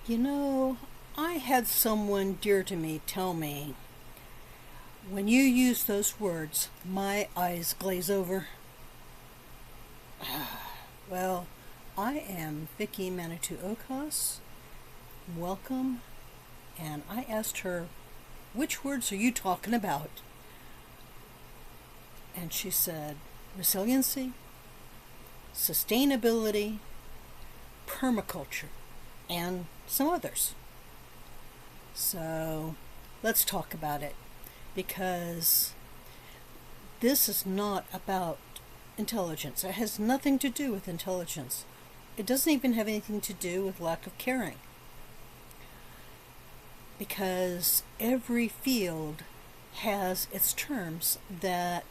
You know, I had someone dear to me tell me, when you use those words, my eyes glaze over. Well, I am Vicky Manitou Okos. Welcome. And I asked her, which words are you talking about? And she said, resiliency, sustainability, permaculture, and some others. So let's talk about it, because this is not about intelligence. It has nothing to do with intelligence. It doesn't even have anything to do with lack of caring, because every field has its terms that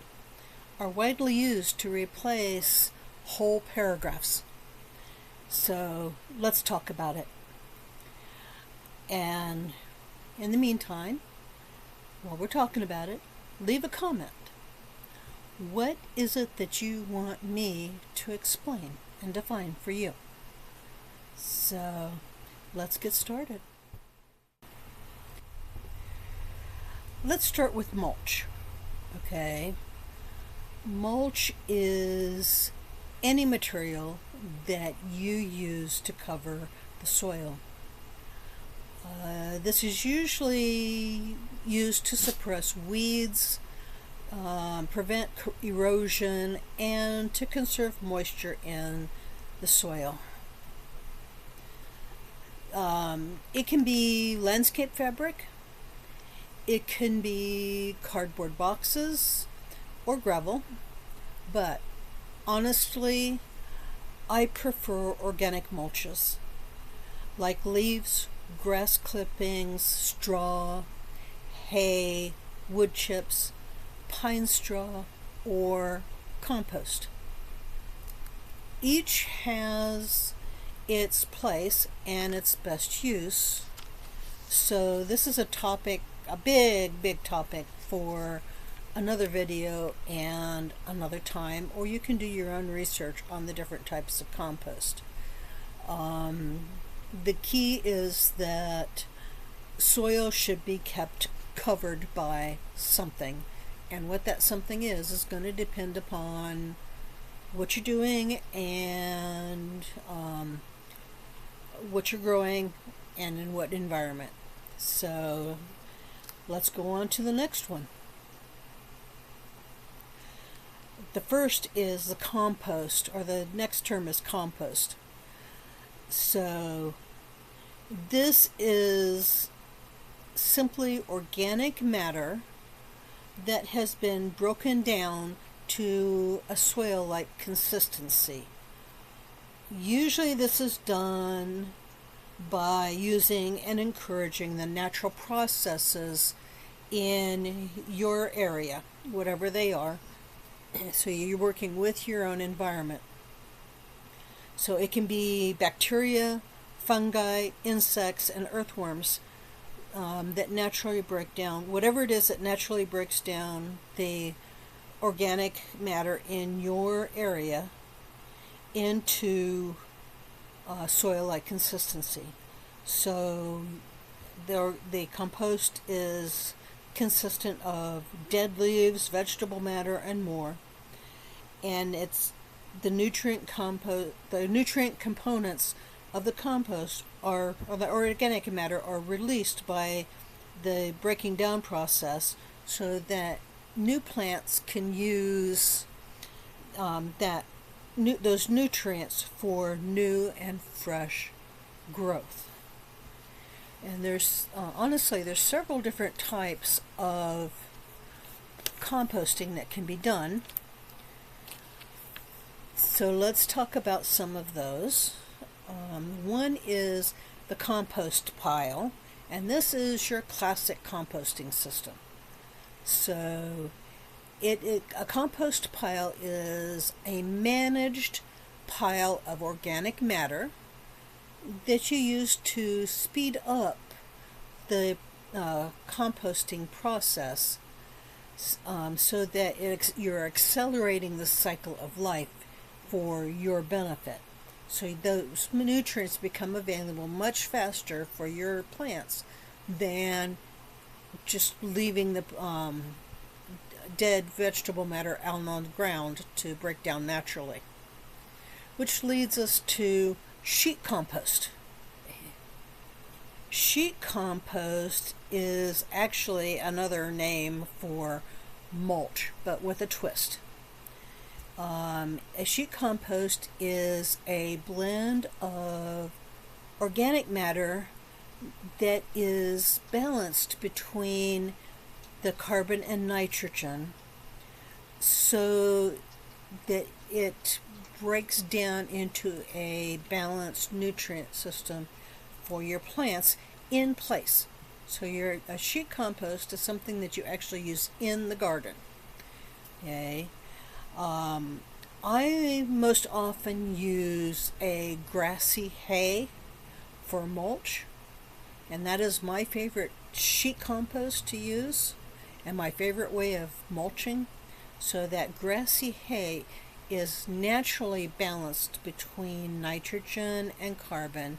are widely used to replace whole paragraphs. So let's talk about it. And in the meantime, while we're talking about it, leave a comment. What is it that you want me to explain and define for you? So let's get started. Let's start with mulch. Okay. Mulch is any material that you use to cover the soil. This is usually used to suppress weeds, prevent erosion, and to conserve moisture in the soil. It can be landscape fabric, it can be cardboard boxes, or gravel, but honestly, I prefer organic mulches like leaves, grass clippings, straw, hay, wood chips, pine straw, or compost. Each has its place and its best use. So this is a topic, a big topic for another video and another time, or you can do your own research on the different types of compost. The key is that soil should be kept covered by something, and what that something is going to depend upon what you're doing and what you're growing and in what environment. So let's go on to the next one. The first is the compost, or the next term is compost. So this is simply organic matter that has been broken down to a soil-like consistency. Usually this is done by using and encouraging the natural processes in your area, whatever they are. So you're working with your own environment. So it can be bacteria, fungi, insects, and earthworms that naturally break down, whatever it is that naturally breaks down the organic matter in your area into soil-like consistency. So the compost is consistent of dead leaves, vegetable matter, and more. And it's the nutrient components of the compost or the organic matter are released by the breaking down process, so that new plants can use those nutrients for new and fresh growth. And there's honestly, there's several different types of composting that can be done. So let's talk about some of those. One is the compost pile, and this is your classic composting system. So a compost pile is a managed pile of organic matter that you use to speed up the composting process, so that you're accelerating the cycle of life for your benefit. So those nutrients become available much faster for your plants than just leaving the dead vegetable matter out on the ground to break down naturally. Which leads us to sheet compost. Sheet compost is actually another name for mulch, but with a twist. A sheet compost is a blend of organic matter that is balanced between the carbon and nitrogen so that it breaks down into a balanced nutrient system for your plants in place. So a sheet compost is something that you actually use in the garden. Okay. I most often use a grassy hay for mulch, and that is my favorite sheet compost to use and my favorite way of mulching. So that grassy hay is naturally balanced between nitrogen and carbon,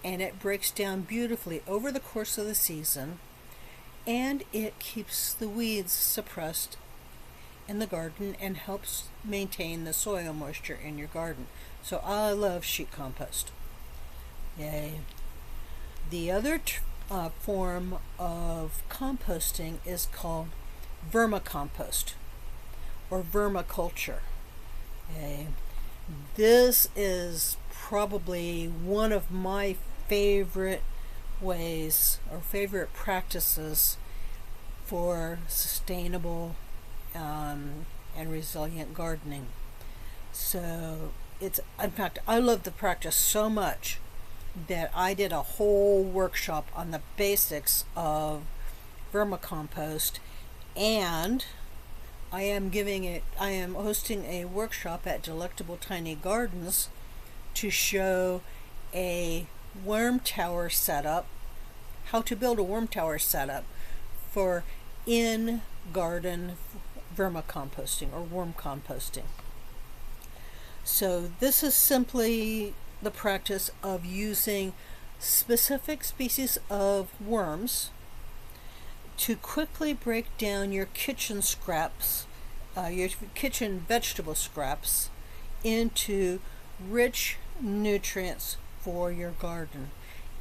and it breaks down beautifully over the course of the season, and it keeps the weeds suppressed in the garden and helps maintain the soil moisture in your garden. So I love sheet compost. Yay. The other form of composting is called vermicompost or vermiculture. Okay. This is probably one of my favorite ways or favorite practices for sustainable and resilient gardening. So in fact, I love the practice so much that I did a whole workshop on the basics of vermicompost, and I am hosting a workshop at Delectable Tiny Gardens to show a worm tower setup, how to build a worm tower setup for in-garden vermicomposting or worm composting. So this is simply the practice of using specific species of worms to quickly break down your kitchen scraps, your kitchen vegetable scraps, into rich nutrients for your garden.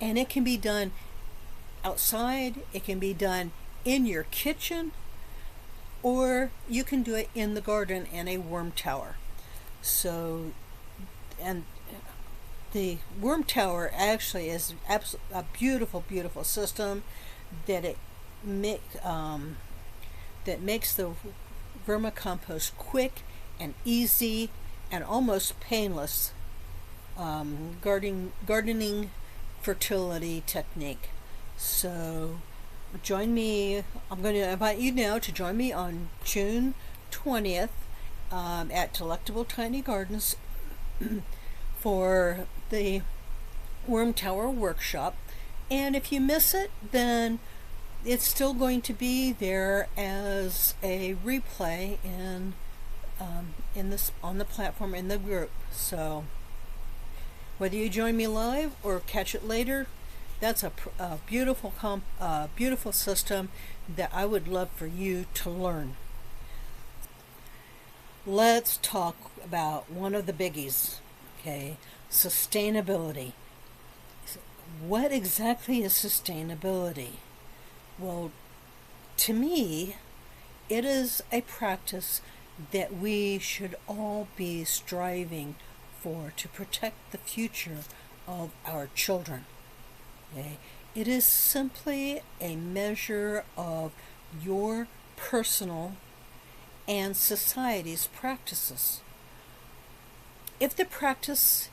And it can be done outside, it can be done in your kitchen, or you can do it in the garden in a worm tower. So, and the worm tower actually is a beautiful, beautiful system that that makes the vermicompost quick and easy and almost painless gardening fertility technique. So join me. I'm going to invite you now to join me on June 20th at Delectable Tiny Gardens for the Worm Tower workshop. And if you miss it, then it's still going to be there as a replay in this on the platform in the group. So whether you join me live or catch it later, that's a beautiful system that I would love for you to learn. Let's talk about one of the biggies, okay? Sustainability. What exactly is sustainability? Well, to me, it is a practice that we should all be striving for to protect the future of our children. Okay? It is simply a measure of your personal and society's practices. If the practice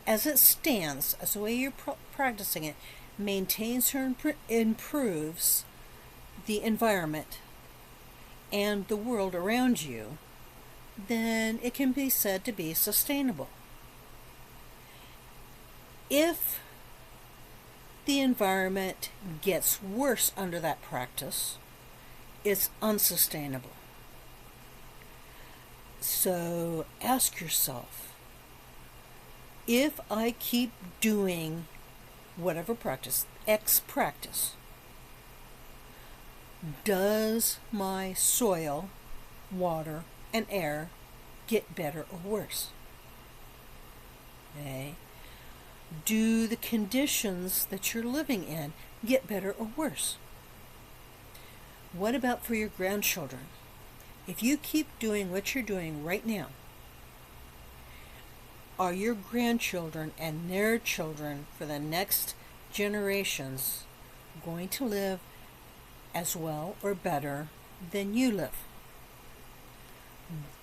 as it stands, as the way you're practicing it, maintains or improves the environment and the world around you, then it can be said to be sustainable. If the environment gets worse under that practice, it's unsustainable. So ask yourself, If I keep doing whatever practice, X practice, does my soil, water, and air get better or worse? Okay. Do the conditions that you're living in get better or worse? What about for your grandchildren? If you keep doing what you're doing right now, are your grandchildren and their children for the next generations going to live as well or better than you live?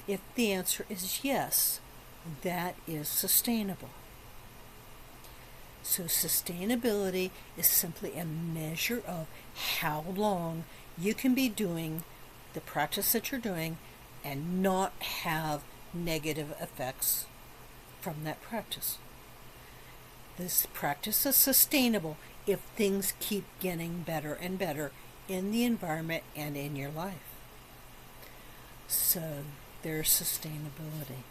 If the answer is yes, that is sustainable. So sustainability is simply a measure of how long you can be doing the practice that you're doing and not have negative effects from that practice. This practice is sustainable if things keep getting better and better in the environment and in your life. So there's sustainability.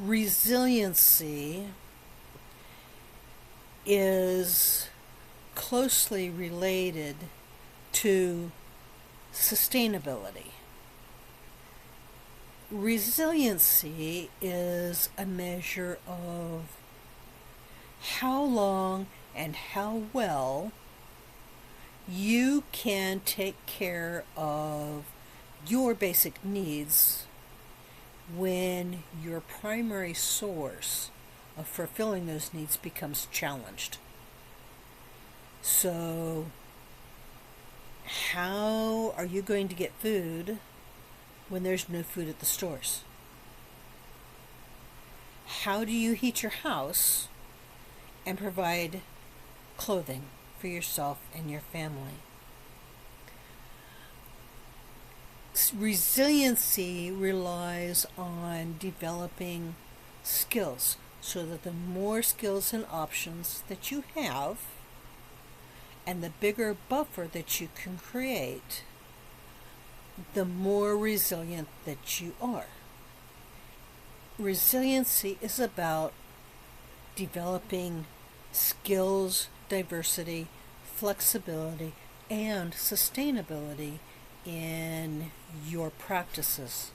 Resiliency is closely related to sustainability. Resiliency is a measure of how long and how well you can take care of your basic needs when your primary source of fulfilling those needs becomes challenged. So, how are you going to get food when there's no food at the stores? How do you heat your house and provide clothing for yourself and your family? Resiliency relies on developing skills, so that the more skills and options that you have and the bigger buffer that you can create, the more resilient that you are. Resiliency is about developing skills, diversity, flexibility, and sustainability in your practices.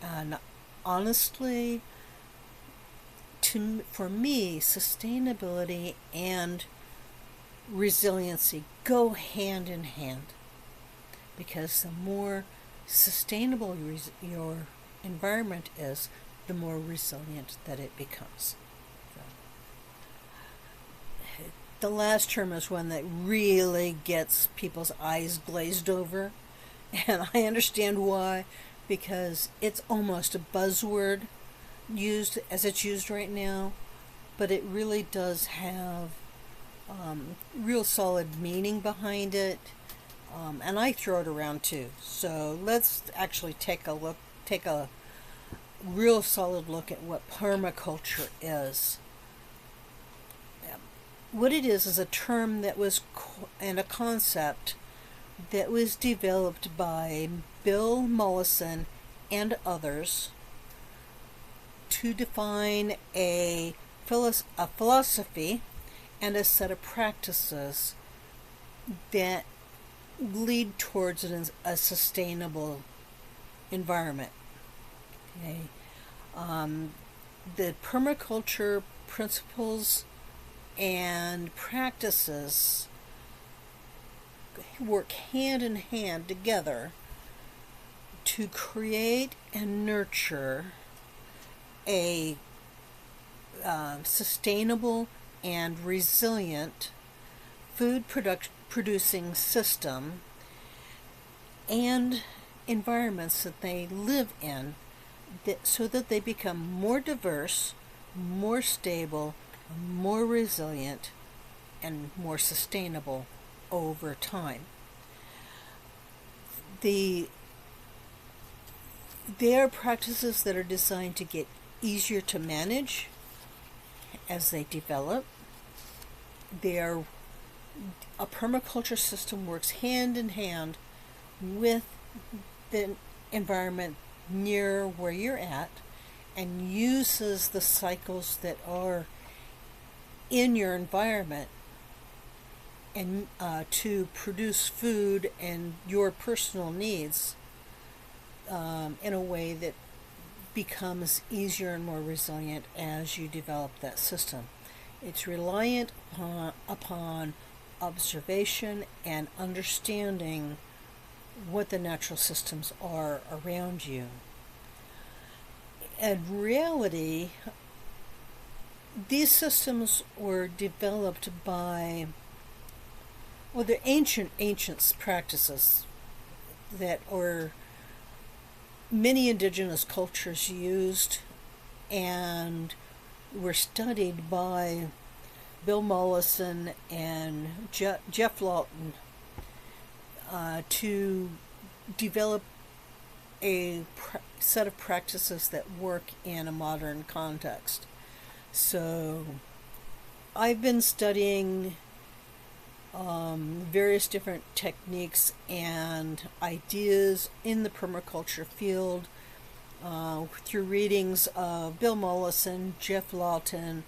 And honestly, for me, sustainability and resiliency go hand in hand, because the more sustainable your environment is, the more resilient that it becomes. The last term is one that really gets people's eyes glazed over, and I understand why, because it's almost a buzzword used as it's used right now, but it really does have real solid meaning behind it, and I throw it around too. So let's actually take a real solid look at what permaculture is. What it is a term that was and a concept that was developed by Bill Mollison and others to define a philosophy and a set of practices that lead towards a sustainable environment. Okay. The permaculture principles and practices work hand in hand together to create and nurture a sustainable and resilient food producing system and environments that they live in, so that they become more diverse, more stable, more resilient, and more sustainable over time. They are practices that are designed to get easier to manage as they develop. A permaculture system works hand in hand with the environment near where you're at and uses the cycles that are in your environment and to produce food and your personal needs in a way that becomes easier and more resilient as you develop that system. It's reliant upon observation and understanding what the natural systems are around you. In reality, these systems were developed by, well, they're ancient practices that were many indigenous cultures used and were studied by Bill Mollison and Jeff Lawton to develop a set of practices that work in a modern context. So I've been studying various different techniques and ideas in the permaculture field through readings of Bill Mollison, Jeff Lawton,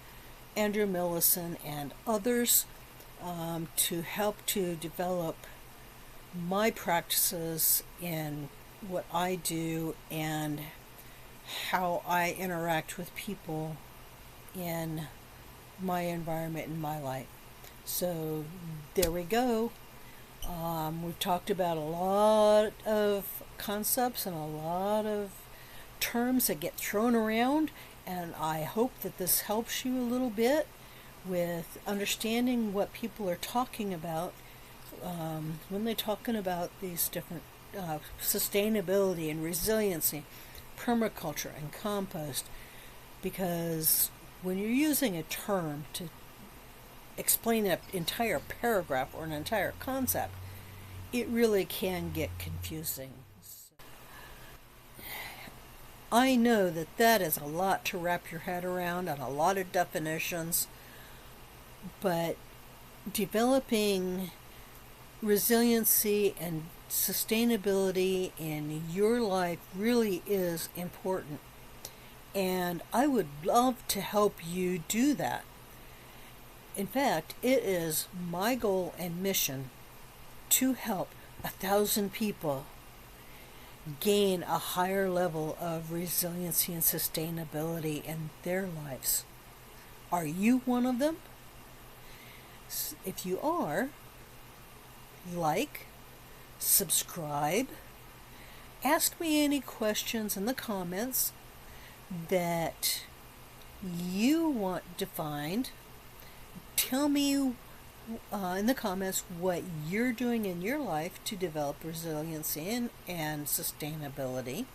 Andrew Millison, and others to help to develop my practices in what I do and how I interact with people in my environment in my life. So there we go. We've talked about a lot of concepts and a lot of terms that get thrown around, and I hope that this helps you a little bit with understanding what people are talking about when they're talking about these different sustainability and resiliency, permaculture and compost, because when you're using a term to explain an entire paragraph or an entire concept, it really can get confusing. I know that that is a lot to wrap your head around and a lot of definitions, but developing resiliency and sustainability in your life really is important. And I would love to help you do that. In fact, it is my goal and mission to help 1,000 people gain a higher level of resiliency and sustainability in their lives. Are you one of them? If you are, like, subscribe, ask me any questions in the comments that you want defined. Tell me in the comments what you're doing in your life to develop resiliency and sustainability.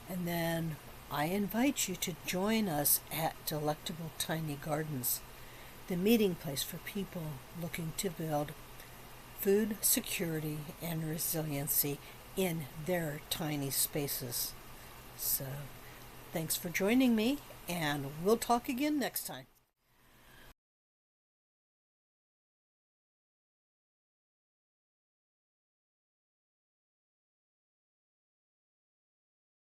And then I invite you to join us at Delectable Tiny Gardens, the meeting place for people looking to build food security and resiliency in their tiny spaces. So, thanks for joining me, and we'll talk again next time.